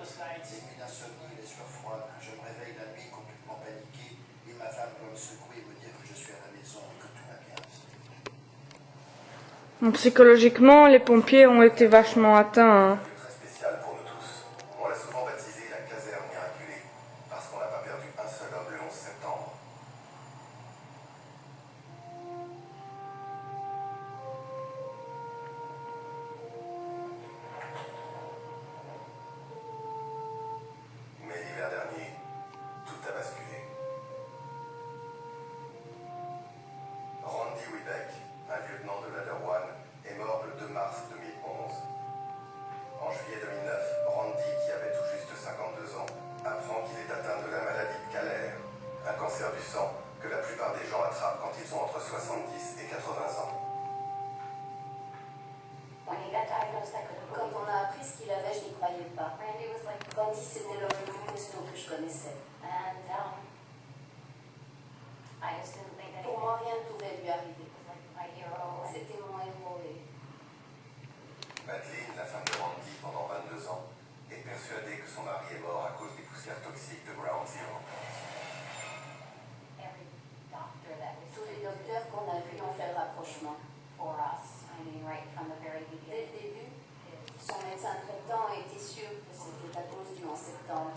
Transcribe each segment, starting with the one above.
Des nuits d'insomnie, les sueurs froides. Je me réveille la nuit complètement paniqué et ma femme doit me secouer et me dire que je suis à la maison et que tout va bien. Donc, psychologiquement, les pompiers ont été vachement atteints. Hein. Très spécial pour nous tous. On l'a souvent baptisé la caserne miraculée, parce qu'on n'a pas perdu un seul homme le 11 septembre. Mais l'hiver dernier, tout a basculé. Randy Webeck, un lieutenant de la One, est mort le 2 mars 2011. En juillet 2009, Randy, qui avait tout juste 52 ans, apprend qu'il est atteint de la maladie de Kaller, un cancer du sang que la plupart des gens attrapent quand ils ont entre 70 et 80 ans. Quand on a appris ce qu'il avait, je n'y croyais pas. Randy, c'était le plus costaud que je connaissais. Pour moi, rien ne pouvait lui arriver. C'était mon héros. Madeleine, la femme de Randy pendant 22 ans, est persuadée que son mari est mort à cause des poussières toxiques de Ground Zero. Tous les docteurs qu'on a vus ont fait le rapprochement. Dès le début, son médecin traitant était sûr que c'était à cause du 11 septembre.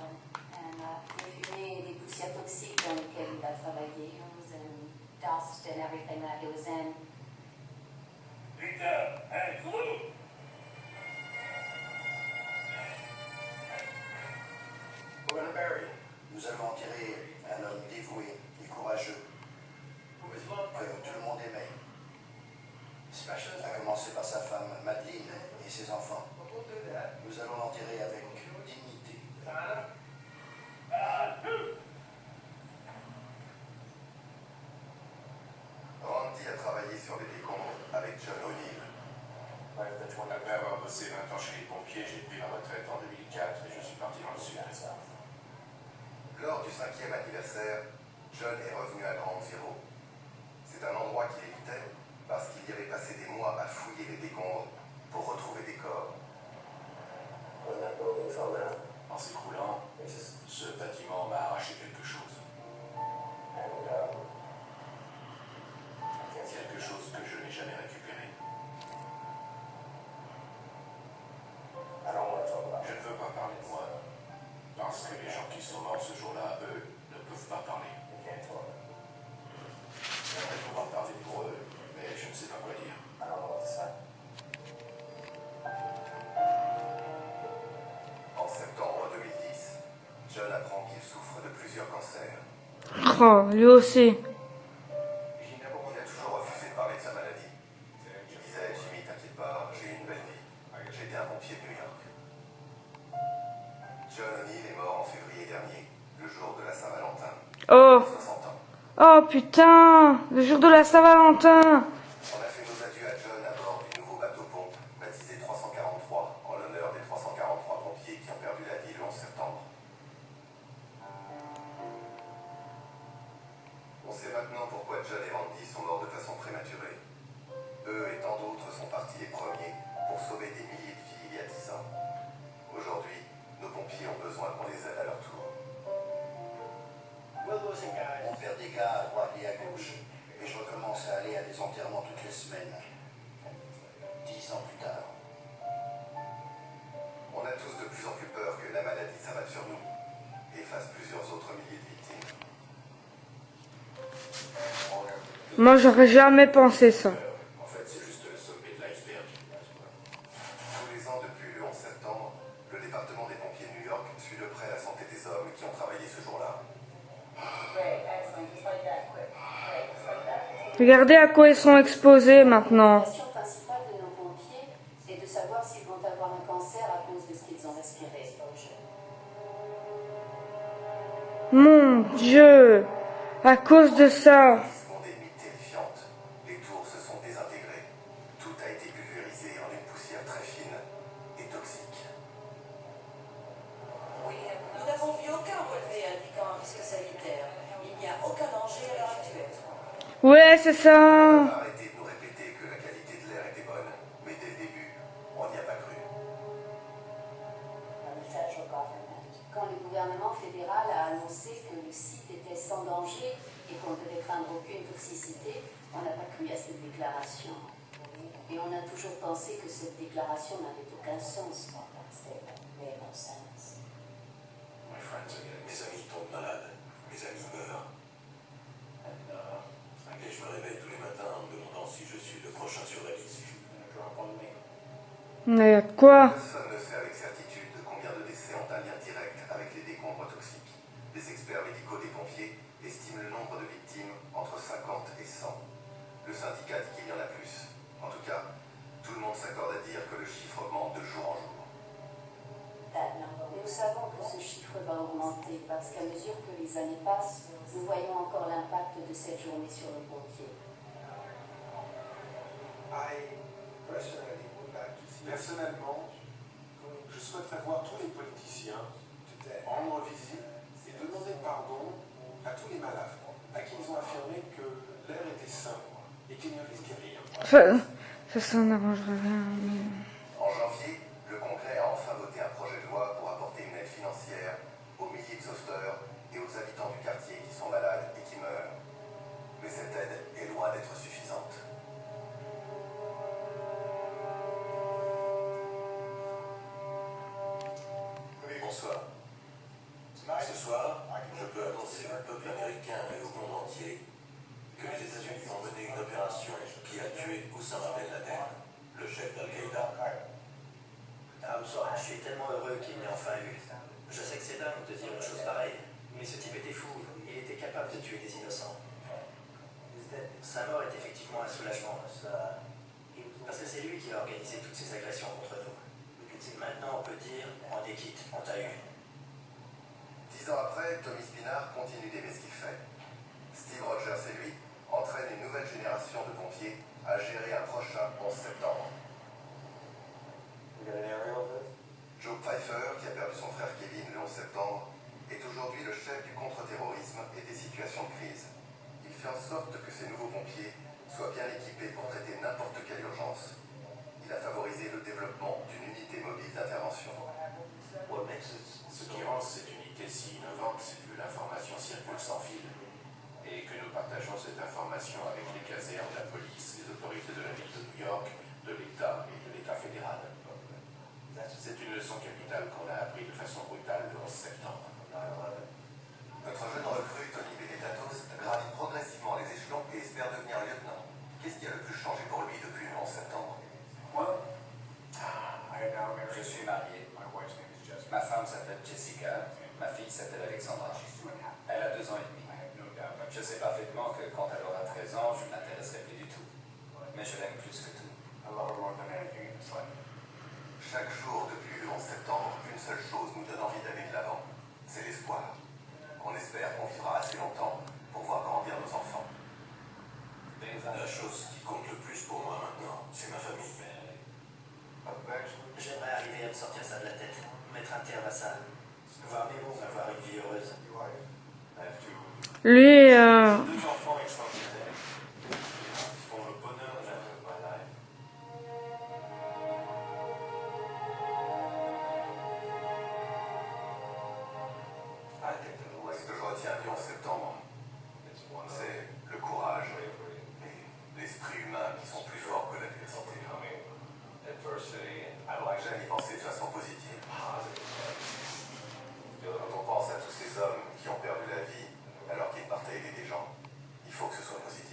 Des fumées et des poussières toxiques dans lesquelles il a travaillé. Victor, hey, Lou! We're gonna bury him. Nous allons enterrer un homme dévoué et courageux que tout le monde aimait. A commencer par sa femme Madeleine et ses enfants. Nous allons l'enterrer avec dignité. Randy a travaillé sur les décombres avec John O'Neill. Après avoir bossé 20 ans chez les pompiers, j'ai pris ma retraite en 2004 et je suis parti dans le sud. Lors du 5e anniversaire, John est revenu à Ground Zero. C'est un endroit qu'il évitait parce qu'il y avait passé des mois à fouiller les décombres pour retrouver des corps. En s'écroulant, ce bâtiment m'a arraché quelque chose. Quelque chose que je n'ai jamais récupéré. Je ne veux pas parler de moi, parce que les gens qui sont morts ce jour-là, eux, ne peuvent pas parler. J'aimerais pouvoir parler pour eux, mais je ne sais pas quoi dire. En septembre 2010, John apprend qu'il souffre de plusieurs cancers. Oh, lui aussi. Il a toujours refusé de parler de sa maladie. Il disait, Jimmy, t'inquiète pas, j'ai eu une belle vie. J'étais un pompier de New York. John O'Neill est mort en février dernier, le jour de la Saint-Valentin. Oh. 60 ans. Oh putain, le jour de la Saint-Valentin. On a fait nos adieux à John à bord du nouveau bateau-pompe, baptisé 343, en l'honneur des 343 pompiers qui ont perdu la vie le 11 septembre. On sait maintenant pourquoi John et Randy sont morts de façon prématurée. Eux et tant d'autres sont partis les premiers pour sauver des milliers de vies il y a 10 ans. Aujourd'hui, nos pompiers ont besoin qu'on les aide à leur tour. On perd des gars à droite et à gauche. Et je recommence à aller à des enterrements toutes les semaines. 10 ans plus tard. On a tous de plus en plus peur que la maladie s'abatte sur nous et fasse plusieurs autres milliers de victimes. Moi, j'aurais jamais pensé ça. En fait, c'est juste le sommet de l'iceberg. Tous les ans depuis le 11 septembre, le département des pompiers de New York suit de près la santé des hommes qui ont travaillé ce jour-là. Regardez à quoi ils sont exposés maintenant. La question principale de nos pompiers est de savoir s'ils vont avoir un cancer à cause de ce qu'ils ont respiré. Mon Dieu, à cause de ça. Gisement des nuits terrifiantes, les tours se sont désintégrées. Tout a été pulvérisé en une poussière très fine et toxique. Nous n'avons vu aucun relevé indiquant un risque sanitaire. Il n'y a aucun danger à l'heure actuelle. Ouais, c'est ça. On a arrêté de nous répéter que la qualité de l'air était bonne, mais dès le début, on n'y a pas cru. Un message au coffre. gouvernement fédéral a annoncé que le site était sans danger et qu'on ne devait craindre aucune toxicité, on n'a pas cru à cette déclaration. Et on a toujours pensé que cette déclaration n'avait aucun sens. My friends are getting Mes amis tombent malades, mes amis meurent. Et je me réveille tous les matins en me demandant si je suis le prochain sur la liste. drop on me. Mais y a de quoi? Personne ne sait avec certitude combien de décès ont un lien direct avec les décombres toxiques. Les experts médicaux des pompiers estiment le nombre de victimes entre 50 et 100. Le syndicat dit qu'il y en a plus. En tout cas, tout le monde s'accorde à dire que le chiffre augmente de jour en jour. Nous savons que ce chiffre va augmenter parce qu'à mesure que les années passent, nous voyons encore l'impact de cette journée sur le pompier. Personnellement, je souhaiterais voir tous les politiciens rendre visite et demander pardon à tous les malades à qui ils ont affirmé que l'air était sain et qu'ils ne risquaient rien. Ça n'arrangera rien. En janvier, le Congrès a enfin voté un projet de loi pour apporter une aide financière aux milliers de sauveteurs et aux habitants du quartier qui sont malades et qui meurent. Mais cette aide est loin d'être suffisante. Bonsoir. Ce soir, je peux annoncer au peuple américain et au monde entier que les États-Unis ont mené une opération qui a tué Oussama Ben Laden, le chef d'Al-Qaïda. Bonsoir, je suis tellement heureux qu'il m'ait enfin eu. Je sais que c'est dingue de dire une chose pareille, mais ce type était fou. Il était capable de tuer des innocents. Sa mort est effectivement un soulagement. Parce que c'est lui qui a organisé toutes ces agressions contre nous. Maintenant, on peut dire, on est quitte, on t'a eu. 10 ans après, Tommy Spinard continue d'aimer ce qu'il fait. Steve Rogers et lui entraînent une nouvelle génération de pompiers à gérer un prochain 11 septembre. Joe Pfeiffer, qui a perdu son frère Kevin le 11 septembre, est aujourd'hui le chef du contre-terrorisme et des situations de crise. Il fait en sorte que ces nouveaux pompiers soient bien équipés pour traiter n'importe quelle urgence. Il a favorisé le développement d'une unité mobile d'intervention. Ce qui rend cette unité si innovante, c'est que l'information circule sans fil et que nous partageons cette information avec les casernes, la police, les autorités de la ville de New York, de l'État et de l'État fédéral. C'est une leçon capitale qu'on a appris de façon brutale le 11 septembre. Notre jeune recrue, Tony Benetatos, gravit progressivement les échelons et espère devenir lieutenant. Qu'est-ce qui a le plus changé pour lui depuis le 11 septembre? Je suis marié. Ma femme s'appelle Jessica, ma fille s'appelle Alexandra. Elle a 2 ans et demi. Je sais parfaitement que quand elle aura 13 ans, je ne m'intéresserai plus du tout. Mais je l'aime plus que tout. Chaque jour depuis le 11 septembre, une seule chose nous donne envie d'aller de l'avant. C'est l'espoir. On espère qu'on vivra assez longtemps pour voir grandir nos enfants. La chose qui compte le plus pour moi maintenant, c'est ma famille. J'aimerais arriver à me sortir ça de la tête, mettre un terme à ça. Voir mes mots, avoir une vie heureuse. Lui, 2 enfants extraordinaires qui font le bonheur de la vie. Ce que je retiens du 11 septembre, c'est le courage et l'esprit humain qui sont plus forts que l'adversité. J'aime y penser de façon positive. Quand on pense à tous ces hommes qui ont perdu la vie alors qu'ils partaient aider des gens, il faut que ce soit positif.